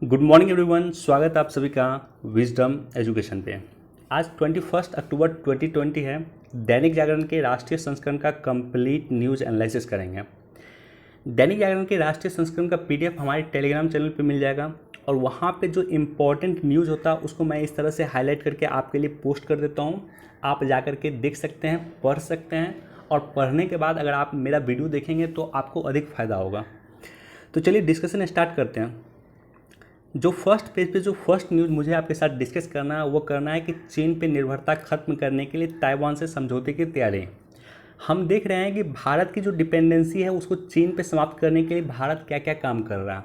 Good morning everyone, स्वागत है आप सभी का विजडम एजुकेशन पे। आज 21 अक्टूबर 2020 है। दैनिक जागरण के राष्ट्रीय संस्करण का कंप्लीट न्यूज़ एनालिसिस करेंगे। दैनिक जागरण के राष्ट्रीय संस्करण का पीडीएफ हमारे टेलीग्राम चैनल पे मिल जाएगा और वहाँ पे जो इम्पोर्टेंट न्यूज़ होता है उसको मैं इस तरह से हाईलाइट करके आपके लिए पोस्ट कर देता हूँ। आप जा कर के देख सकते हैं, पढ़ सकते हैं और पढ़ने के बाद अगर आप मेरा वीडियो देखेंगे तो आपको अधिक फ़ायदा होगा। तो चलिए डिस्कशन स्टार्ट करते हैं। जो फर्स्ट पेज पे जो फर्स्ट न्यूज़ मुझे आपके साथ डिस्कस करना है वो करना है कि चीन पे निर्भरता खत्म करने के लिए ताइवान से समझौते की तैयारी। हम देख रहे हैं कि भारत की जो डिपेंडेंसी है उसको चीन पे समाप्त करने के लिए भारत क्या क्या काम कर रहा है।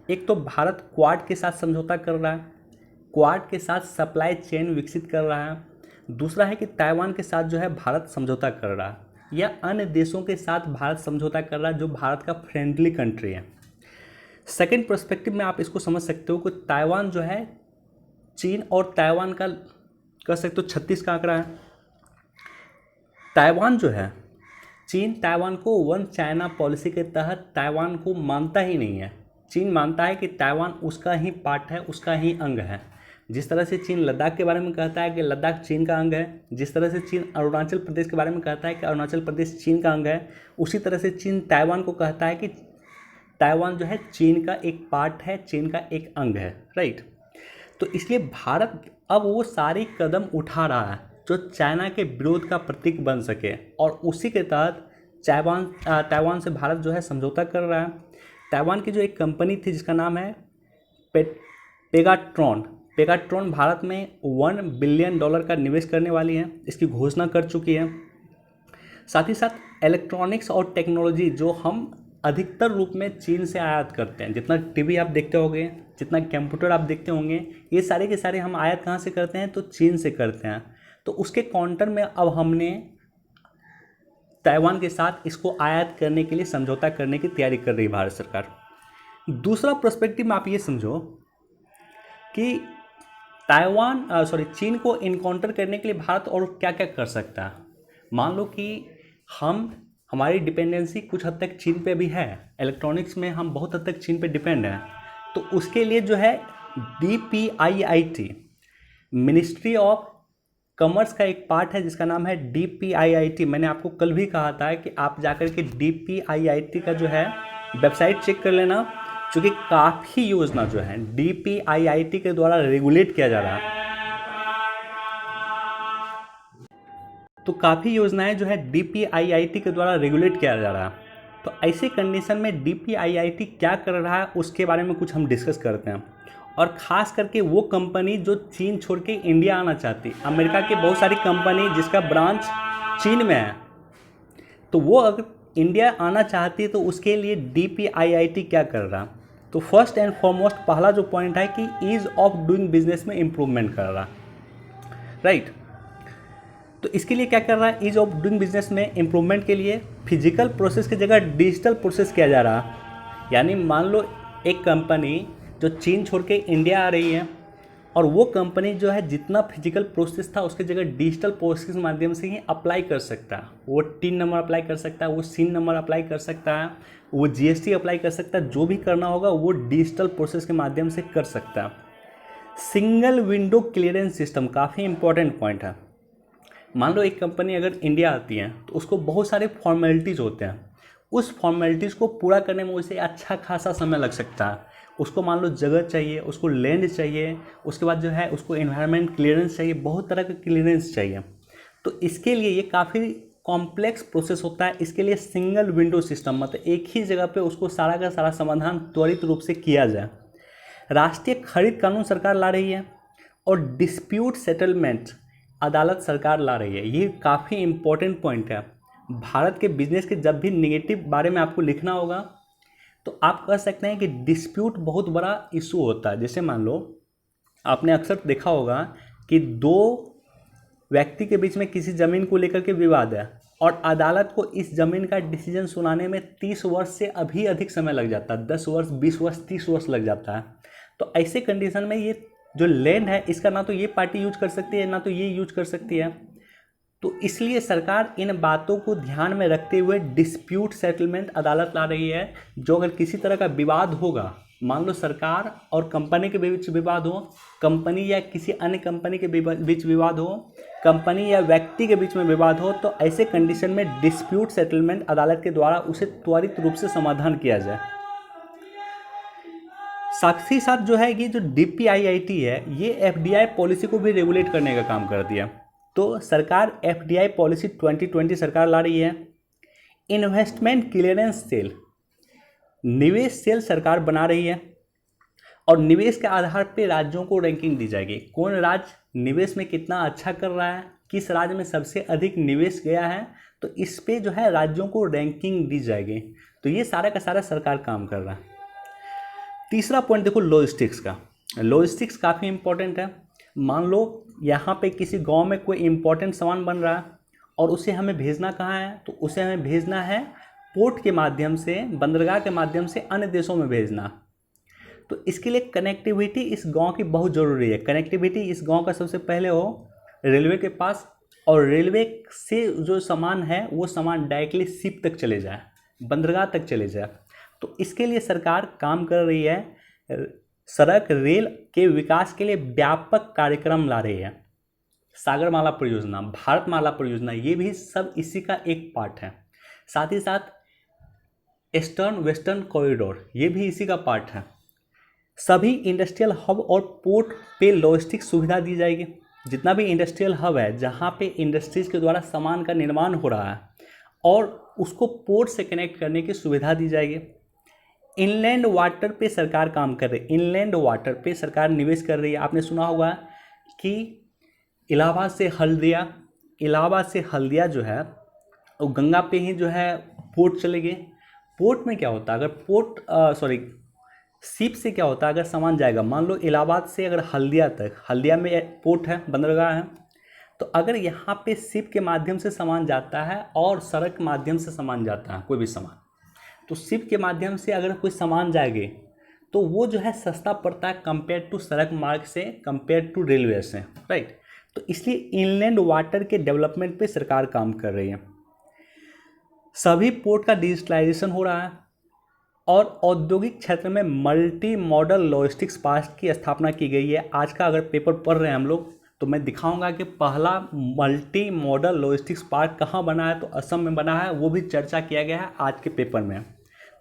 एक तो भारत क्वाड के साथ समझौता कर रहा है, क्वाड के साथ सप्लाई चेन विकसित कर रहा है। दूसरा है कि ताइवान के साथ जो है भारत समझौता कर रहा है या अन्य देशों के साथ भारत समझौता कर रहा है जो भारत का फ्रेंडली कंट्री है। सेकेंड पर्सपेक्टिव में आप इसको समझ सकते हो कि ताइवान जो है चीन और ताइवान का कह सकते हो 36 का आंकड़ा है। ताइवान जो है चीन ताइवान को वन चाइना पॉलिसी के तहत ताइवान को मानता ही नहीं है। चीन मानता है कि ताइवान उसका ही पार्ट है, उसका ही अंग है। जिस तरह से चीन लद्दाख के बारे में कहता है कि लद्दाख चीन का अंग है, जिस तरह से चीन अरुणाचल प्रदेश के बारे में कहता है कि अरुणाचल प्रदेश चीन का अंग है, उसी तरह से चीन ताइवान को कहता है कि ताइवान जो है चीन का एक पार्ट है, चीन का एक अंग है। राइट। तो इसलिए भारत अब वो सारी कदम उठा रहा है जो चाइना के विरोध का प्रतीक बन सके और उसी के तहत ताइवान से भारत जो है समझौता कर रहा है। ताइवान की जो एक कंपनी थी जिसका नाम है पेगाट्रॉन भारत में $1 बिलियन का निवेश करने वाली है, इसकी घोषणा कर चुकी है। साथ ही साथ इलेक्ट्रॉनिक्स और टेक्नोलॉजी जो हम अधिकतर रूप में चीन से आयात करते हैं, जितना टीवी आप देखते होंगे, जितना कंप्यूटर आप देखते होंगे, ये सारे के सारे हम आयात कहाँ से करते हैं तो चीन से करते हैं। तो उसके काउंटर में अब हमने ताइवान के साथ इसको आयात करने के लिए समझौता करने की तैयारी कर रही है भारत सरकार। दूसरा पर्सपेक्टिव में आप ये समझो कि चीन को इनकाउंटर करने के लिए भारत और क्या क्या कर सकता है। मान लो कि हमारी डिपेंडेंसी कुछ हद तक चीन पे भी है, इलेक्ट्रॉनिक्स में हम बहुत हद तक चीन पे डिपेंड हैं। तो उसके लिए जो है DPIIT मिनिस्ट्री ऑफ कॉमर्स का एक पार्ट है जिसका नाम है DPIIT। मैंने आपको कल भी कहा था कि आप जाकर के DPIIT का जो है वेबसाइट चेक कर लेना, क्योंकि काफ़ी योजना जो है DPIIT के द्वारा रेगुलेट किया जा रहा है। तो काफ़ी योजनाएं जो है DPIIT के द्वारा रेगुलेट किया जा रहा है। तो ऐसे कंडीशन में DPIIT क्या कर रहा है उसके बारे में कुछ हम डिस्कस करते हैं। और ख़ास करके वो कंपनी जो चीन छोड़ के इंडिया आना चाहती, अमेरिका की बहुत सारी कंपनी जिसका ब्रांच चीन में है, तो वो अगर इंडिया आना चाहती है तो उसके लिए DPIIT क्या कर रहा है। तो फर्स्ट एंड फॉरमोस्ट पहला जो पॉइंट है कि ईज़ ऑफ डूइंग बिजनेस में इम्प्रूवमेंट कर रहा है। राइट। तो इसके लिए क्या कर रहा है, ईज ऑफ डूइंग बिजनेस में इम्प्रूवमेंट के लिए फिजिकल प्रोसेस की जगह डिजिटल प्रोसेस किया जा रहा है। यानी मान लो एक कंपनी जो चीन छोड़ के इंडिया आ रही है और वो कंपनी जो है जितना फिजिकल प्रोसेस था उसकी जगह डिजिटल प्रोसेस के माध्यम से ही अप्लाई कर सकता है। वो टिन नंबर अप्लाई कर सकता है, वो सिन नंबर अप्लाई कर सकता है, वो GST अप्लाई कर सकता है। जो भी करना होगा वो डिजिटल प्रोसेस के माध्यम से कर सकता है। सिंगल विंडो क्लियरेंस सिस्टम काफ़ी इंपॉर्टेंट पॉइंट है। मान लो एक कंपनी अगर इंडिया आती है तो उसको बहुत सारे फॉर्मेलिटीज़ होते हैं, उस फॉर्मेलिटीज़ को पूरा करने में उसे अच्छा खासा समय लग सकता है। उसको मान लो जगह चाहिए, उसको लैंड चाहिए, उसके बाद जो है उसको एनवायरनमेंट क्लियरेंस चाहिए, बहुत तरह का क्लियरेंस चाहिए। तो इसके लिए ये काफ़ी कॉम्प्लेक्स प्रोसेस होता है। इसके लिए सिंगल विंडो सिस्टम, मतलब एक ही जगह पे उसको सारा का सारा समाधान त्वरित रूप से किया जाए। राष्ट्रीय खरीद कानून सरकार ला रही है और डिस्प्यूट सेटलमेंट अदालत सरकार ला रही है। ये काफ़ी इम्पोर्टेंट पॉइंट है। भारत के बिजनेस के जब भी नेगेटिव बारे में आपको लिखना होगा तो आप कह सकते हैं कि डिस्प्यूट बहुत बड़ा इशू होता है। जैसे मान लो आपने अक्सर देखा होगा कि दो व्यक्ति के बीच में किसी ज़मीन को लेकर के विवाद है और अदालत को इस ज़मीन का डिसीजन सुनाने में 30 वर्ष से अभी अधिक समय लग जाता है, 10 वर्ष, 20 वर्ष, 30 वर्ष लग जाता है। तो ऐसे कंडीशन में ये जो लैंड है इसका ना तो ये पार्टी यूज कर सकती है ना तो ये यूज कर सकती है। तो इसलिए सरकार इन बातों को ध्यान में रखते हुए डिस्प्यूट सेटलमेंट अदालत ला रही है, जो अगर किसी तरह का विवाद होगा मान लो सरकार और कंपनी के बीच विवाद हो, कंपनी या किसी अन्य कंपनी के बीच विवाद हो, कंपनी या व्यक्ति के बीच में विवाद हो, तो ऐसे कंडीशन में डिस्प्यूट सेटलमेंट अदालत के द्वारा उसे त्वरित रूप से समाधान किया जाए। साथ ही साथ जो है कि जो DPIIT है ये FDI पॉलिसी को भी रेगुलेट करने का काम करती है। तो सरकार FDI पॉलिसी 2020 सरकार ला रही है। इन्वेस्टमेंट क्लियरेंस सेल, निवेश सेल सरकार बना रही है और निवेश के आधार पर राज्यों को रैंकिंग दी जाएगी। कौन राज्य निवेश में कितना अच्छा कर रहा है, किस राज्य में सबसे अधिक निवेश गया है, तो इस पे जो है राज्यों को रैंकिंग दी जाएगी। तो ये सारा का सारा सरकार काम कर रहा है। तीसरा पॉइंट देखो लॉजिस्टिक्स का। लॉजिस्टिक्स काफ़ी इंपॉर्टेंट है। मान लो यहाँ पे किसी गांव में कोई इंपॉर्टेंट सामान बन रहा है और उसे हमें भेजना कहाँ है, तो उसे हमें भेजना है पोर्ट के माध्यम से, बंदरगाह के माध्यम से अन्य देशों में भेजना। तो इसके लिए कनेक्टिविटी इस गांव की बहुत ज़रूरी है। कनेक्टिविटी इस गांव का सबसे पहले हो रेलवे के पास, और रेलवे से जो सामान है वो सामान डायरेक्टली शिप तक चले जाए, बंदरगाह तक चले जाए। तो इसके लिए सरकार काम कर रही है। सड़क रेल के विकास के लिए व्यापक कार्यक्रम ला रही है। सागरमाला परियोजना, भारतमाला परियोजना, ये भी सब इसी का एक पार्ट है। साथ ही साथ ईस्टर्न वेस्टर्न कॉरिडोर, ये भी इसी का पार्ट है। सभी इंडस्ट्रियल हब और पोर्ट पे लॉजिस्टिक सुविधा दी जाएगी। जितना भी इंडस्ट्रियल हब है जहाँ पे इंडस्ट्रीज़ के द्वारा सामान का निर्माण हो रहा है और उसको पोर्ट से कनेक्ट करने की सुविधा दी जाएगी। इनलैंड वाटर पे सरकार काम कर रही है। इनलैंड वाटर पे सरकार निवेश कर रही है। आपने सुना होगा कि इलाहाबाद से हल्दिया जो है वो गंगा पे ही जो है पोर्ट चले गए। पोर्ट में क्या होता है, अगर शिप से क्या होता है, अगर सामान जाएगा, मान लो इलाहाबाद से अगर हल्दिया तक, हल्दिया में पोर्ट है, बंदरगाह है, तो अगर यहाँ पे शिप के माध्यम से सामान जाता है और सड़क के माध्यम से सामान जाता है कोई भी सामान, तो शिप के माध्यम से अगर कोई सामान जाएगी तो वो जो है सस्ता पड़ता है कंपेयर टू सड़क मार्ग से, कंपेयर टू रेलवे से, राइट। तो इसलिए इनलैंड वाटर के डेवलपमेंट पे सरकार काम कर रही है। सभी पोर्ट का डिजिटलाइजेशन हो रहा है और औद्योगिक क्षेत्र में मल्टी मॉडल लॉजिस्टिक्स पार्क की स्थापना की गई है। आज का अगर पेपर पढ़ रहे हैं हम लोग तो मैं दिखाऊंगा कि पहला मल्टी मॉडल लॉजिस्टिक्स पार्क कहाँ बना है, तो असम में बना है, वो भी चर्चा किया गया है आज के पेपर में।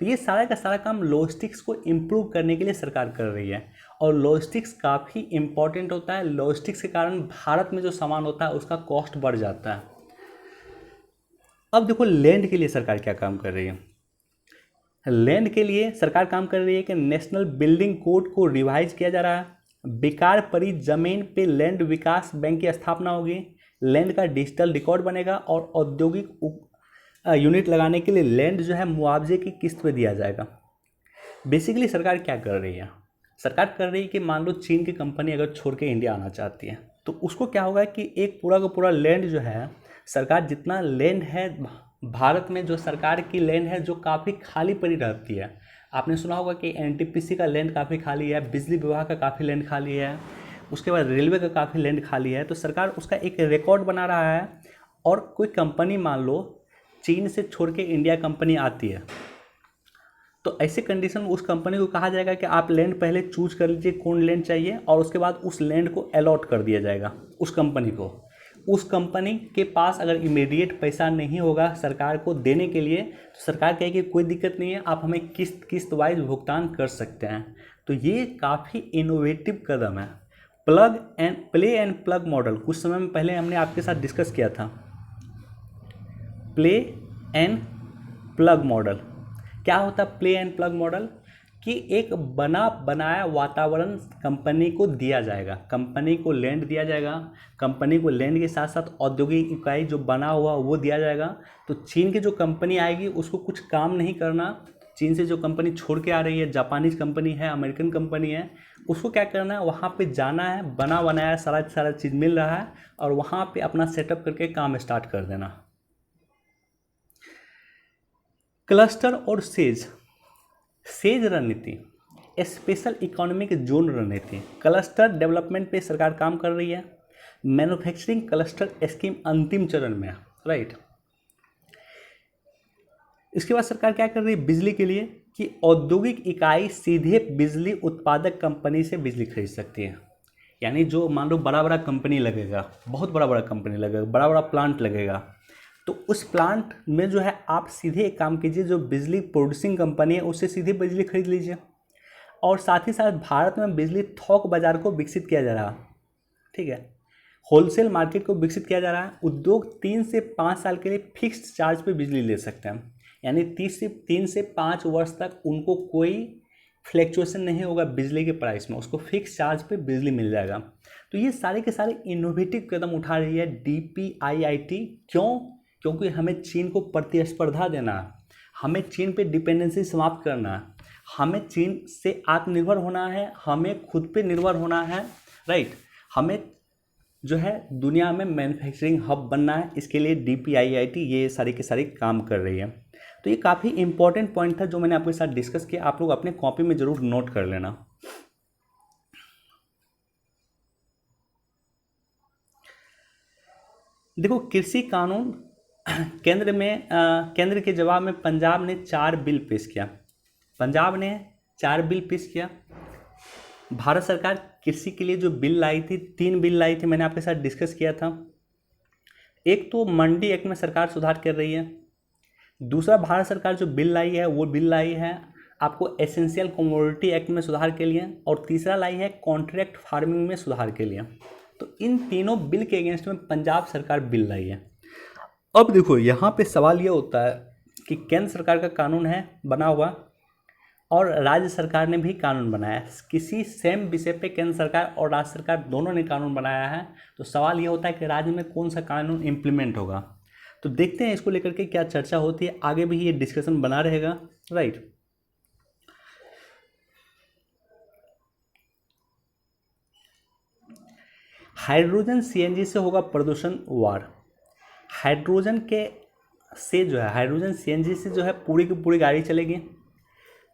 तो ये सारा का सारा काम लॉजिस्टिक्स को इम्प्रूव करने के लिए सरकार कर रही है और लॉजिस्टिक्स काफ़ी इम्पॉर्टेंट होता है। लॉजिस्टिक्स के कारण भारत में जो सामान होता है उसका कॉस्ट बढ़ जाता है। अब देखो लैंड के लिए सरकार क्या काम कर रही है। लैंड के लिए सरकार काम कर रही है कि नेशनल बिल्डिंग कोड को रिवाइज किया जा रहा है। बेकार पड़ी जमीन पे लैंड विकास बैंक की स्थापना होगी। लैंड का डिजिटल रिकॉर्ड बनेगा और औद्योगिक यूनिट लगाने के लिए लैंड जो है मुआवजे की किस्त पे दिया जाएगा। बेसिकली सरकार क्या कर रही है, सरकार कर रही है कि मान लो चीन की कंपनी अगर छोड़ के इंडिया आना चाहती है तो उसको क्या होगा कि एक पूरा का पूरा लैंड जो है, सरकार जितना लैंड है भारत में, जो सरकार की लैंड है जो काफ़ी खाली पड़ी रहती है। आपने सुना होगा कि NTPC का लैंड काफ़ी खाली है, बिजली विभाग का काफ़ी लैंड खाली है, उसके बाद रेलवे का काफ़ी लैंड खाली है। तो सरकार उसका एक रिकॉर्ड बना रहा है और कोई कंपनी मान लो चीन से छोड़ के इंडिया कंपनी आती है तो ऐसे कंडीशन में उस कंपनी को कहा जाएगा कि आप लैंड पहले चूज कर लीजिए कौन लैंड चाहिए और उसके बाद उस लैंड को अलॉट कर दिया जाएगा उस कंपनी को। उस कंपनी के पास अगर इमीडिएट पैसा नहीं होगा सरकार को देने के लिए तो सरकार कहेगी कोई दिक्कत नहीं है, आप हमें किस्त वाइज भुगतान कर सकते हैं। तो ये काफ़ी इनोवेटिव कदम है। प्ले एंड प्लग मॉडल कुछ समय में पहले हमने आपके साथ डिस्कस किया था। प्ले एंड प्लग मॉडल क्या होता है? प्ले एंड प्लग मॉडल कि एक बना बनाया वातावरण कंपनी को दिया जाएगा, कंपनी को लैंड दिया जाएगा, कंपनी को लैंड के साथ साथ औद्योगिक इकाई जो बना हुआ वो दिया जाएगा। तो चीन की जो कंपनी आएगी उसको कुछ काम नहीं करना, चीन से जो कंपनी छोड़ के आ रही है, जापानीज कंपनी है, अमेरिकन कंपनी है, उसको क्या करना है, वहाँ पे जाना है, बना बनाया सारा चीज़ मिल रहा है और वहाँ पे अपना सेटअप करके काम स्टार्ट कर देना। क्लस्टर और सेज रणनीति, स्पेशल इकोनॉमिक जोन रणनीति, क्लस्टर डेवलपमेंट पे सरकार काम कर रही है। मैन्युफैक्चरिंग क्लस्टर स्कीम अंतिम चरण में है, राइट। इसके बाद सरकार क्या कर रही है? बिजली के लिए कि औद्योगिक इकाई सीधे बिजली उत्पादक कंपनी से बिजली खरीद सकती है। यानी जो मान लो बड़ा बड़ा कंपनी लगेगा, बहुत बड़ा बड़ा कंपनी लगेगा, बड़ा बड़ा प्लांट लगेगा, तो उस प्लांट में जो है आप सीधे एक काम कीजिए, जो बिजली प्रोड्यूसिंग कंपनी है उससे सीधे बिजली खरीद लीजिए। और साथ ही साथ भारत में बिजली थोक बाजार को विकसित किया जा रहा है, ठीक है, होलसेल मार्केट को विकसित किया जा रहा है। उद्योग 3 से 5 साल के लिए फिक्स्ड चार्ज पे बिजली ले सकते हैं, यानी 3 से 5 वर्ष तक उनको कोई फ्लैक्चुएशन नहीं होगा बिजली के प्राइस में, उसको फिक्स चार्ज पे बिजली मिल जाएगा। तो ये सारे के सारे इनोवेटिव कदम उठा रही है DPIIT। क्यों? क्योंकि हमें चीन को प्रतिस्पर्धा देना है, हमें चीन पे डिपेंडेंसी समाप्त करना है, हमें चीन से आत्मनिर्भर होना है, हमें खुद पे निर्भर होना है, राइट। हमें जो है दुनिया में मैन्युफैक्चरिंग हब बनना है। इसके लिए DPIIT ये सारी के सारी काम कर रही है। तो ये काफ़ी इंपॉर्टेंट पॉइंट था जो मैंने आपके साथ डिस्कस किया, आप लोग अपने कॉपी में ज़रूर नोट कर लेना। देखो, कृषि कानून केंद्र के जवाब में पंजाब ने 4 बिल पेश किया। पंजाब ने 4 बिल पेश किया। भारत सरकार कृषि के लिए जो बिल लाई थी, 3 बिल लाई थी, मैंने आपके साथ डिस्कस किया था। एक तो मंडी एक्ट में सरकार सुधार कर रही है। दूसरा, भारत सरकार जो बिल लाई है वो बिल लाई है आपको एसेंशियल कमोडिटी एक्ट में सुधार के लिए, और तीसरा लाई है कॉन्ट्रैक्ट फार्मिंग में सुधार के लिए। तो इन तीनों बिल के अगेंस्ट में पंजाब सरकार बिल लाई है। अब देखो, यहाँ पे सवाल ये होता है कि केंद्र सरकार का कानून है बना हुआ और राज्य सरकार ने भी कानून बनाया है। किसी सेम विषय पे केंद्र सरकार और राज्य सरकार दोनों ने कानून बनाया है। तो सवाल ये होता है कि राज्य में कौन सा कानून इम्प्लीमेंट होगा। तो देखते हैं इसको लेकर के क्या चर्चा होती है, आगे भी ये डिस्कशन बना रहेगा, राइट। हाइड्रोजन CNG से होगा प्रदूषण वार। हाइड्रोजन CNG से जो है पूरी की पूरी गाड़ी चलेगी।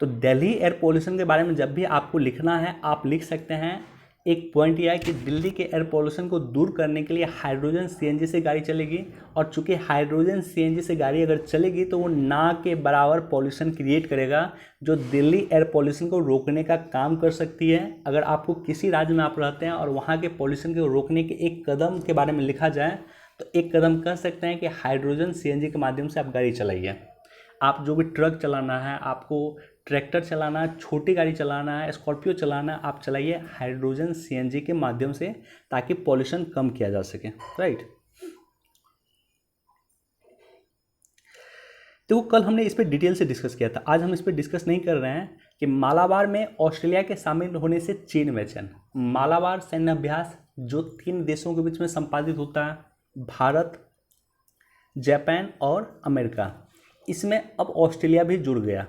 तो दिल्ली एयर पोल्यूशन के बारे में जब भी आपको लिखना है आप लिख सकते हैं। एक पॉइंट यह है कि दिल्ली के एयर पोल्यूशन को दूर करने के लिए हाइड्रोजन CNG से गाड़ी चलेगी, और चूंकि हाइड्रोजन CNG से गाड़ी अगर चलेगी तो वो ना के बराबर पॉल्यूशन क्रिएट करेगा, जो दिल्ली एयर पोल्यूशन को रोकने का काम कर सकती है। अगर आपको किसी राज्य में आप रहते हैं और वहाँ के पॉल्यूशन को रोकने के एक कदम के बारे में लिखा जाए तो एक कदम कह सकते हैं कि हाइड्रोजन CNG के माध्यम से आप गाड़ी चलाइए। आप जो भी ट्रक चलाना है, आपको ट्रैक्टर चलाना है, छोटी गाड़ी चलाना है, स्कॉर्पियो चलाना है, आप चलाइए हाइड्रोजन CNG के माध्यम से, ताकि पॉल्यूशन कम किया जा सके, राइट। तो कल हमने इस पर डिटेल से डिस्कस किया था, आज हम इस पर डिस्कस नहीं कर रहे हैं कि मालाबार में ऑस्ट्रेलिया के शामिल होने से चीन बेचैन। मालाबार सैन्य अभ्यास जो 3 देशों के बीच में संपादित होता है, भारत, जापान और अमेरिका, इसमें अब ऑस्ट्रेलिया भी जुड़ गया।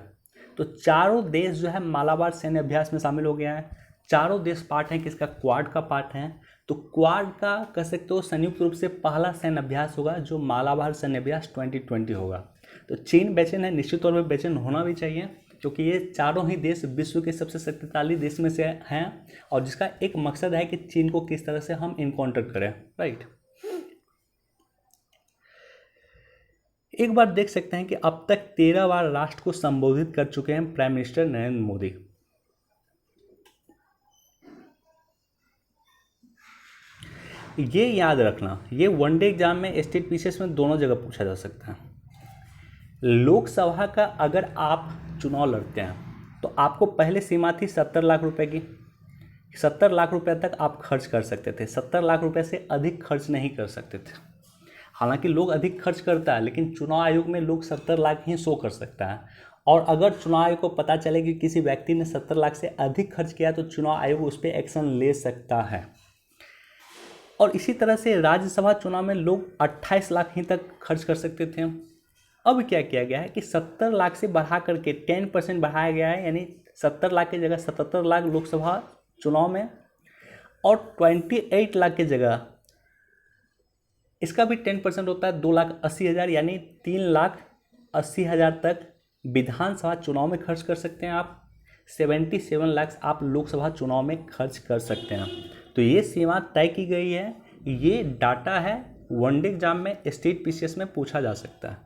तो चारों देश जो है मालाबार सैन्य अभ्यास में शामिल हो गया है। चारों देश पार्ट हैं किसका? क्वाड का पार्ट है। तो क्वाड का कह सकते हो संयुक्त रूप से पहला सैन्य अभ्यास होगा जो मालाबार सैन्य अभ्यास 2020 होगा। तो चीन बेचैन है, निश्चित तौर पर बेचैन होना भी चाहिए, क्योंकि ये चारों ही देश विश्व के सबसे शक्तिशाली देश में से हैं, और जिसका एक मकसद है कि चीन को किस तरह से हम इनकाउंटर करें, राइट। एक बार देख सकते हैं कि अब तक 13 बार राष्ट्र को संबोधित कर चुके हैं प्राइम मिनिस्टर नरेंद्र मोदी। ये याद रखना, ये वनडे एग्जाम में स्टेट पीसीएस में दोनों जगह पूछा जा सकता है। लोकसभा का अगर आप चुनाव लड़ते हैं तो आपको पहले सीमा थी 70 लाख रुपए की। 70 लाख रुपए तक आप खर्च कर सकते थे, 70 लाख रुपए से अधिक खर्च नहीं कर सकते थे। हालांकि लोग अधिक खर्च करता है, लेकिन चुनाव आयोग में लोग 70 लाख ही शो कर सकता है। और अगर चुनाव आयोग को पता चले कि किसी व्यक्ति ने 70 लाख से अधिक खर्च किया तो चुनाव आयोग उस पर एक्शन ले सकता है। और इसी तरह से राज्यसभा चुनाव में लोग 28 लाख ही तक खर्च कर सकते थे। अब क्या किया गया है कि 70 लाख से बढ़ा करके 10% बढ़ाया गया है, यानी 70 लाख की जगह 77 लाख लोकसभा चुनाव में, और 28 लाख की जगह इसका भी 10% होता है 2,80,000, यानी 3,80,000 तक विधानसभा चुनाव में खर्च कर सकते हैं आप। 77 लाख आप लोकसभा चुनाव में खर्च कर सकते हैं। तो ये सीमा तय की गई है, ये डाटा है, वनडे एग्जाम में स्टेट पीसीएस में पूछा जा सकता है।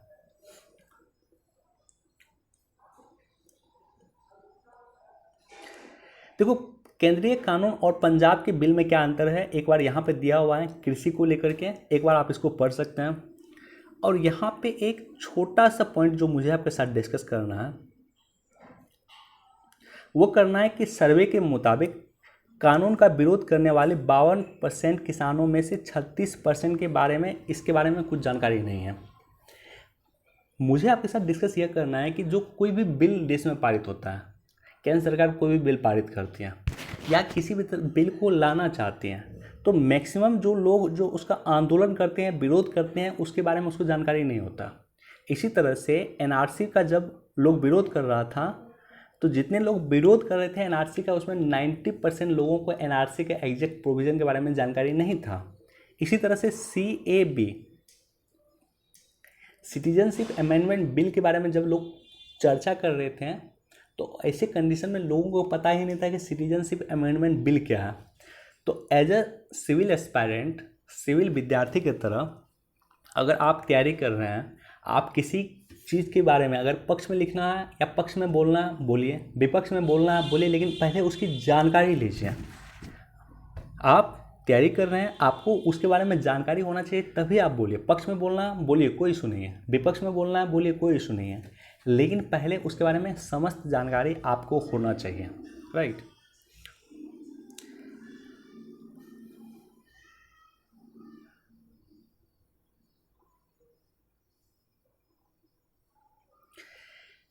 देखो, केंद्रीय कानून और पंजाब के बिल में क्या अंतर है, एक बार यहाँ पे दिया हुआ है कृषि को लेकर के, एक बार आप इसको पढ़ सकते हैं। और यहाँ पे एक छोटा सा पॉइंट जो मुझे आपके साथ डिस्कस करना है, वो करना है कि सर्वे के मुताबिक कानून का विरोध करने वाले 52% किसानों में से 36% के बारे में, इसके बारे में कुछ जानकारी नहीं है। मुझे आपके साथ डिस्कस यह करना है कि जो कोई भी बिल देश में पारित होता है, केंद्र सरकार कोई भी बिल पारित करती है या किसी भी बिल को लाना चाहती हैं, तो मैक्सिमम जो लोग जो उसका आंदोलन करते हैं, विरोध करते हैं, उसके बारे में उसको जानकारी नहीं होता। इसी तरह से एनआरसी का जब लोग विरोध कर रहा था, तो जितने लोग विरोध कर रहे थे एनआरसी का, उसमें 90% लोगों को एनआरसी के एग्जैक्ट प्रोविज़न के बारे में जानकारी नहीं था। इसी तरह से CAB, सिटीजनशिप अमेंडमेंट बिल के बारे में जब लोग चर्चा कर रहे थे, तो ऐसे कंडीशन में लोगों को पता ही नहीं था कि सिटीजनशिप अमेंडमेंट बिल क्या है। तो as a civil aspirant, civil विद्यार्थी की तरह अगर आप तैयारी कर रहे हैं, आप किसी चीज़ के बारे में अगर पक्ष में लिखना है या पक्ष में बोलना है बोलिए, विपक्ष में बोलना है बोलिए, लेकिन पहले उसकी जानकारी लीजिए। आप तैयारी कर रहे हैं, आपको उसके बारे में जानकारी होना चाहिए, तभी आप बोलिए। पक्ष में बोलना है बोलिए, कोई इशू नहीं है, विपक्ष में बोलना है बोलिए, कोई इशू नहीं है, लेकिन पहले उसके बारे में समस्त जानकारी आपको होना चाहिए, राइट।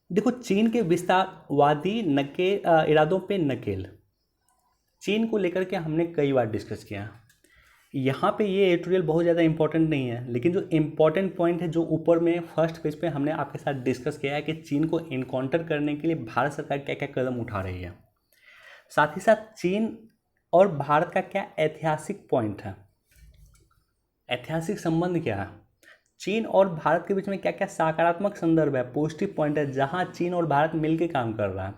देखो, चीन के विस्तारवादी इरादों पे नकेल, चीन को लेकर के हमने कई बार डिस्कस किया। यहाँ पे ये एडिटोरियल बहुत ज़्यादा इंपॉर्टेंट नहीं है, लेकिन जो इम्पॉर्टेंट पॉइंट है जो ऊपर में फर्स्ट पेज पे हमने आपके साथ डिस्कस किया है कि चीन को इनकाउंटर करने के लिए भारत सरकार क्या क्या कदम उठा रही है। साथ ही साथ चीन और भारत का क्या ऐतिहासिक पॉइंट है, ऐतिहासिक संबंध क्या है, चीन और भारत के बीच में क्या क्या सकारात्मक संदर्भ है, पॉजिटिव पॉइंट है जहाँ चीन और भारत मिलकर काम कर रहा है,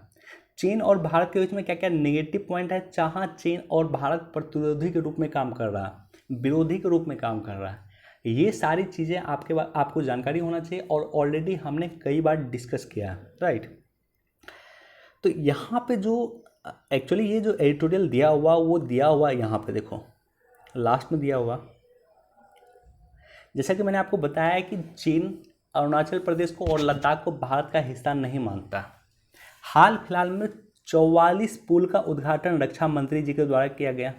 चीन और भारत के बीच में क्या क्या नेगेटिव पॉइंट है जहाँ चीन और भारत प्रतिरोधी के रूप में काम कर रहा है, विरोधी के रूप में काम कर रहा है। ये सारी चीज़ें आपको जानकारी होना चाहिए और ऑलरेडी हमने कई बार डिस्कस किया है, राइट। तो यहाँ पे जो एक्चुअली ये जो एडिटोरियल दिया हुआ वो दिया हुआ यहाँ पे देखो लास्ट में दिया हुआ, जैसा कि मैंने आपको बताया है कि चीन अरुणाचल प्रदेश को और लद्दाख को भारत का हिस्सा नहीं मानता। हाल फिलहाल में 44 पुल का उद्घाटन रक्षा मंत्री जी के द्वारा किया गया,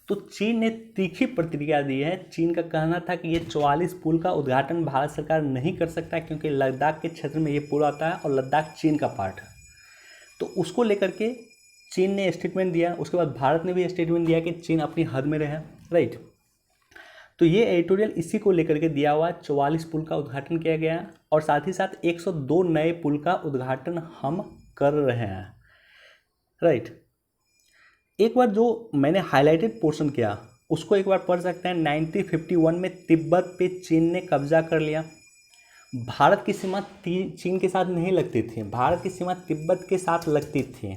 तो चीन ने तीखी प्रतिक्रिया दी है। चीन का कहना था कि ये 44 पुल का उद्घाटन भारत सरकार नहीं कर सकता क्योंकि लद्दाख के क्षेत्र में ये पुल आता है और लद्दाख चीन का पार्ट है। तो उसको लेकर के चीन ने स्टेटमेंट दिया, उसके बाद भारत ने भी स्टेटमेंट दिया कि चीन अपनी हद में रहे, राइट। तो ये एडिटोरियल इसी को लेकर के दिया हुआ, 44 पुल का उद्घाटन किया गया और साथ ही साथ 102 नए पुल का उद्घाटन हम कर रहे हैं, राइट। एक बार जो मैंने हाईलाइटेड पोर्शन किया उसको एक बार पढ़ सकते हैं। 1951 में तिब्बत पे चीन ने कब्जा कर लिया। भारत की सीमा चीन के साथ नहीं लगती थी, भारत की सीमा तिब्बत के साथ लगती थी,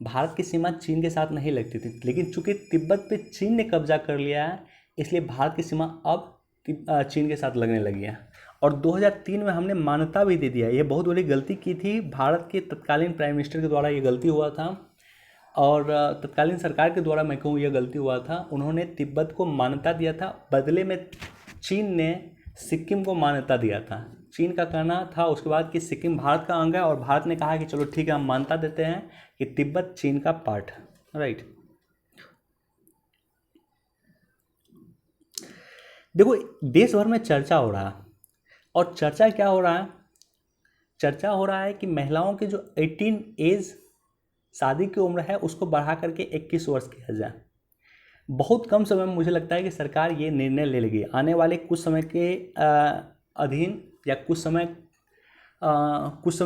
भारत की सीमा चीन के साथ नहीं लगती थी, लेकिन चूंकि तिब्बत पे चीन ने कब्जा कर लिया है इसलिए भारत की सीमा अब चीन के साथ लगने लगी है। और 2003 में हमने मान्यता भी दे दिया। ये बहुत बड़ी गलती की थी भारत के तत्कालीन प्राइम मिनिस्टर के द्वारा, ये गलती हुआ था और तत्कालीन सरकार के द्वारा मैं कहूँ ये गलती हुआ था। उन्होंने तिब्बत को मान्यता दिया था, बदले में चीन ने सिक्किम को मान्यता दिया था। चीन का कहना था उसके बाद कि सिक्किम भारत का अंग है और भारत ने कहा कि चलो ठीक है हम मान्यता देते हैं कि तिब्बत चीन का पार्ट है, राइट। देखो, देश भर में चर्चा हो रहा है और चर्चा क्या हो रहा है, चर्चा हो रहा है कि महिलाओं की जो 18 एज शादी की उम्र है उसको बढ़ा करके 21 वर्ष किया जाए। बहुत कम समय में मुझे लगता है कि सरकार ये निर्णय ले लेगी। आने वाले कुछ समय के अधीन या कुछ समय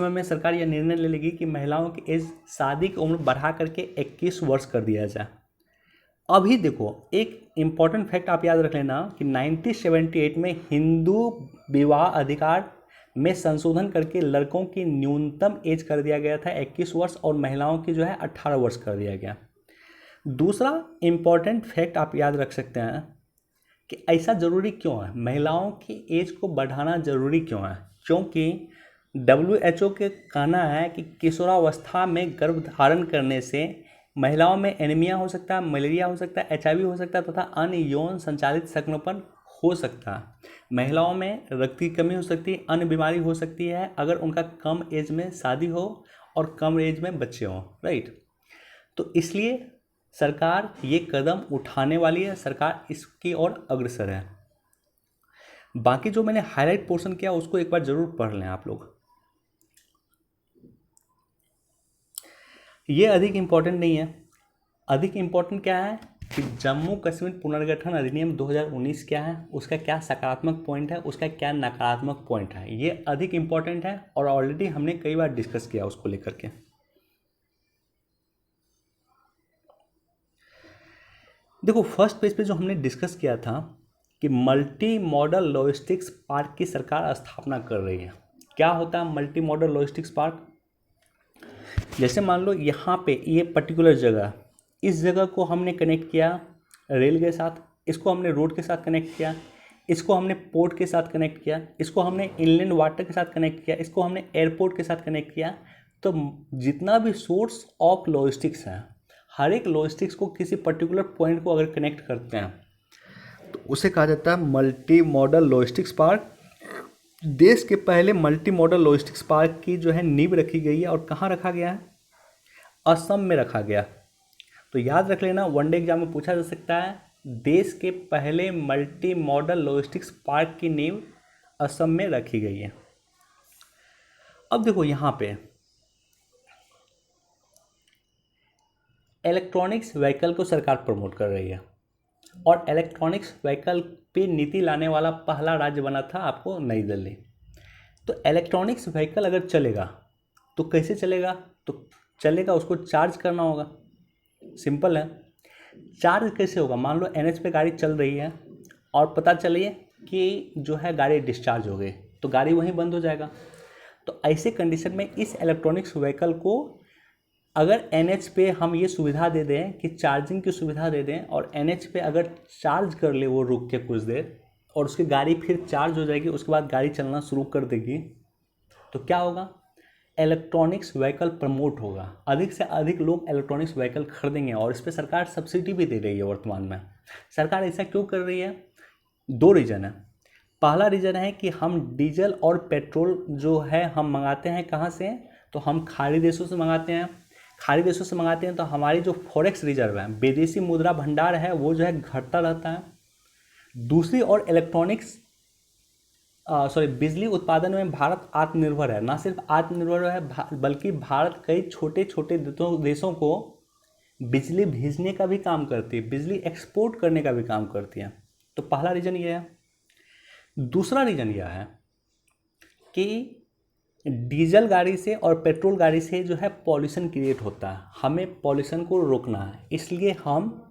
में सरकार यह निर्णय ले लेगी कि महिलाओं की एज शादी की उम्र बढ़ा करके 21 वर्ष कर दिया जाए। अभी देखो, एक इम्पॉर्टेंट फैक्ट आप याद रख लेना कि 1978 में हिंदू विवाह अधिकार में संशोधन करके लड़कों की न्यूनतम एज कर दिया गया था 21 वर्ष और महिलाओं की जो है 18 वर्ष कर दिया गया। दूसरा इम्पॉर्टेंट फैक्ट आप याद रख सकते हैं कि ऐसा ज़रूरी क्यों है, महिलाओं की एज को बढ़ाना ज़रूरी क्यों है, क्योंकि WHO के कहना है कि किशोरावस्था में गर्भ धारण करने से महिलाओं में एनीमिया हो सकता है, मलेरिया हो सकता है, HIV हो सकता है तथा अन्य यौन संचालित संक्रमण हो सकता है। महिलाओं में रक्त की कमी हो सकती है, अन्य बीमारी हो सकती है अगर उनका कम एज में शादी हो और कम एज में बच्चे हों, राइट। तो इसलिए सरकार ये कदम उठाने वाली है, सरकार इसकी ओर अग्रसर है। बाकी जो मैंने हाईलाइट पोर्शन किया उसको एक बार जरूर पढ़ लें आप लोग। ये अधिक इम्पोर्टेंट नहीं है। अधिक इम्पोर्टेंट क्या है कि जम्मू कश्मीर पुनर्गठन अधिनियम 2019 क्या है, उसका क्या सकारात्मक पॉइंट है, उसका क्या नकारात्मक पॉइंट है, ये अधिक इम्पोर्टेंट है और ऑलरेडी हमने कई बार डिस्कस किया उसको लेकर के। देखो फर्स्ट पेज पे जो हमने डिस्कस किया था कि मल्टी मॉडल लॉजिस्टिक्स पार्क की सरकार स्थापना कर रही है। क्या होता है मल्टी मॉडल लॉजिस्टिक्स पार्क? जैसे मान लो यहाँ पे ये पर्टिकुलर जगह, इस जगह को हमने कनेक्ट किया रेल के साथ, इसको हमने रोड के साथ कनेक्ट किया, इसको हमने पोर्ट के साथ कनेक्ट किया, इसको हमने इनलैंड वाटर के साथ कनेक्ट किया, इसको हमने एयरपोर्ट के साथ कनेक्ट किया। तो जितना भी सोर्स ऑफ लॉजिस्टिक्स है, हर एक लॉजिस्टिक्स को किसी पर्टिकुलर पॉइंट को अगर कनेक्ट करते हैं तो उसे कहा जाता है मल्टी मॉडल लॉजिस्टिक्स पार्क। देश के पहले मल्टी मॉडल लॉजिस्टिक्स पार्क की जो है नींव रखी गई है और कहाँ रखा गया है? असम में रखा गया। तो याद रख लेना, वनडे एग्जाम में पूछा जा सकता है देश के पहले मल्टी मॉडल लॉजिस्टिक्स पार्क की नींव असम में रखी गई है। अब देखो यहाँ पे इलेक्ट्रॉनिक्स व्हीकल को सरकार प्रमोट कर रही है और इलेक्ट्रॉनिक्स व्हीकल पे नीति लाने वाला पहला राज्य बना था आपको नई दिल्ली। तो इलेक्ट्रॉनिक्स व्हीकल अगर चलेगा तो कैसे चलेगा? तो चलेगा उसको चार्ज करना होगा। सिंपल है। चार्ज कैसे होगा? मान लो NH पे गाड़ी चल रही है और पता चलिए कि जो है गाड़ी डिस्चार्ज हो गई तो गाड़ी वहीं बंद हो जाएगा। तो ऐसे कंडीशन में इस इलेक्ट्रॉनिक्स व्हीकल को अगर NH पे हम ये सुविधा दे दें कि चार्जिंग की सुविधा दे दें और NH पे अगर चार्ज कर ले वो रुक के कुछ देर और उसकी गाड़ी फिर चार्ज हो जाएगी, उसके बाद गाड़ी चलना शुरू कर देगी, तो क्या होगा? इलेक्ट्रॉनिक्स व्हीकल प्रमोट होगा, अधिक से अधिक लोग इलेक्ट्रॉनिक्स व्हीकल खरीदेंगे और इस पर सरकार सब्सिडी भी दे रही है वर्तमान में। सरकार ऐसा क्यों कर रही है? दो रीज़न है। पहला रीज़न है कि हम डीजल और पेट्रोल जो है हम मंगाते हैं कहाँ से? तो हम खाड़ी देशों से मंगाते हैं। खाड़ी देशों से मंगाते हैं तो हमारी जो फॉरेक्स रिजर्व है, विदेशी मुद्रा भंडार है, वो जो है घटता रहता है। दूसरी ओर इलेक्ट्रॉनिक्स बिजली उत्पादन में भारत आत्मनिर्भर है। ना सिर्फ आत्मनिर्भर है बल्कि भारत कई छोटे छोटे देशों को बिजली भेजने का भी काम करती है, बिजली एक्सपोर्ट करने का भी काम करती है। तो पहला रीज़न ये है। दूसरा रीज़न यह है कि डीजल गाड़ी से और पेट्रोल गाड़ी से जो है पॉल्यूशन क्रिएट होता है, हमें पॉल्यूशन को रोकना है, इसलिए हम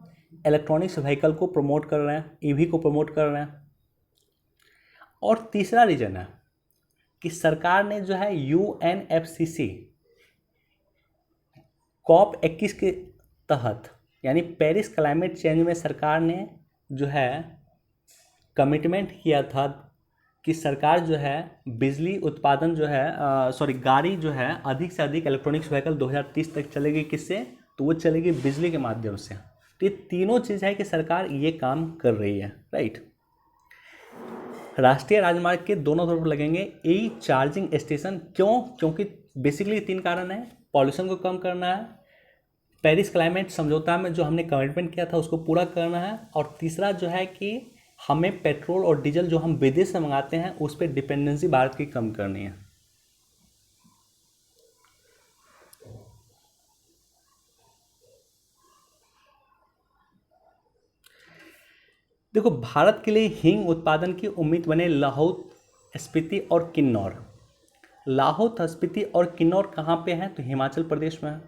इलेक्ट्रॉनिक्स व्हीकल को प्रमोट कर रहे हैं, ईवी को प्रमोट कर रहे हैं। और तीसरा रीज़न है कि सरकार ने जो है UNFCCC COP21 के तहत यानी पेरिस क्लाइमेट चेंज में सरकार ने जो है कमिटमेंट किया था कि सरकार जो है बिजली उत्पादन जो है गाड़ी जो है अधिक से अधिक इलेक्ट्रॉनिक्स व्हीकल 2030 तक चलेगी। किससे? तो वो चलेगी बिजली के माध्यम से। तो ये तीनों चीज़ है कि सरकार ये काम कर रही है, राइट। राष्ट्रीय राजमार्ग के दोनों तरफ लगेंगे चार्जिंग स्टेशन। क्यों? क्योंकि बेसिकली 3 कारण है। पॉल्यूशन को कम करना है, पेरिस क्लाइमेट समझौता में जो हमने कमिटमेंट किया था उसको पूरा करना है, और तीसरा जो है कि हमें पेट्रोल और डीजल जो हम विदेश से मंगाते हैं उस पर डिपेंडेंसी भारत की कम करनी है। देखो भारत के लिए हींग उत्पादन की उम्मीद बने लाहौल, स्पीति और किन्नौर। लाहौल, स्पीति और किन्नौर कहाँ पे हैं? तो हिमाचल प्रदेश में है।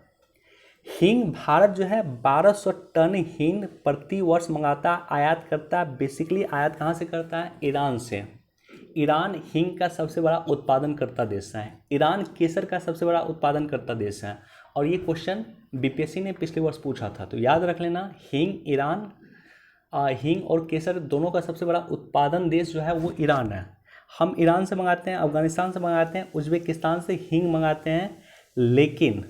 हींग भारत जो है 1200 टन हींग प्रति वर्ष मंगाता, आयात करता। बेसिकली आयात कहाँ से करता है? ईरान से। ईरान हींग का सबसे बड़ा उत्पादन करता देश है। ईरान केसर का सबसे बड़ा उत्पादन करता देश है। और ये क्वेश्चन BPSC ने पिछले वर्ष पूछा था, तो याद रख लेना। हींग और केसर दोनों का सबसे बड़ा उत्पादन देश जो है वो ईरान है। हम ईरान से मंगाते हैं, अफगानिस्तान से मंगाते हैं, उज्बेकिस्तान से हींग मंगाते हैं, लेकिन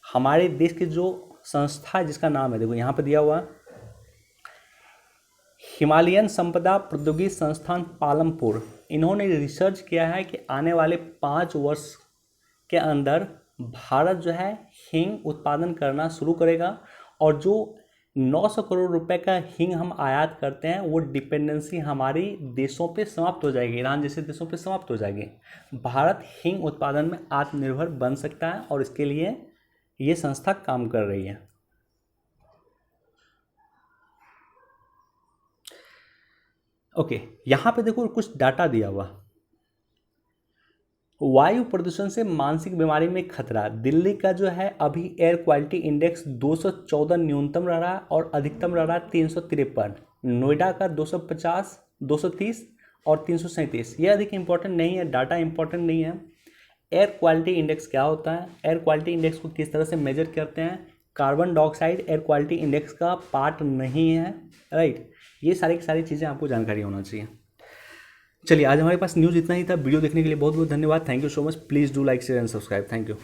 हमारे देश की जो संस्था है जिसका नाम है, देखो यहाँ पे दिया हुआ, हिमालयन संपदा प्रौद्योगिकी संस्थान पालमपुर, इन्होंने रिसर्च किया है कि आने वाले 5 वर्ष के अंदर भारत जो है हींग उत्पादन करना शुरू करेगा, और जो 900 करोड़ रुपए का हींग हम आयात करते हैं वो डिपेंडेंसी हमारी देशों पे समाप्त हो जाएगी, ईरान जैसे देशों पे समाप्त हो जाएगी। भारत हींग उत्पादन में आत्मनिर्भर बन सकता है और इसके लिए ये संस्था काम कर रही है। ओके, यहाँ पे देखो कुछ डाटा दिया हुआ, वायु प्रदूषण से मानसिक बीमारी में खतरा। दिल्ली का जो है अभी एयर क्वालिटी इंडेक्स 214 न्यूनतम रह रहा है और अधिकतम रह रहा है 353। नोएडा का 250, 230 और 337। ये अधिक इंपॉर्टेंट नहीं है, डाटा इंपॉर्टेंट नहीं है। एयर क्वालिटी इंडेक्स क्या होता है, एयर क्वालिटी इंडेक्स को किस तरह से मेजर करते हैं, carbon dioxide air quality index का पार्ट नहीं है, राइट। ये सारी की सारी चीज़ें आपको जानकारी होना चाहिए। चलिए, आज हमारे पास न्यूज़ इतना ही था। वीडियो देखने के लिए बहुत बहुत धन्यवाद। Thank you so much. Please do like share and subscribe. Thank you.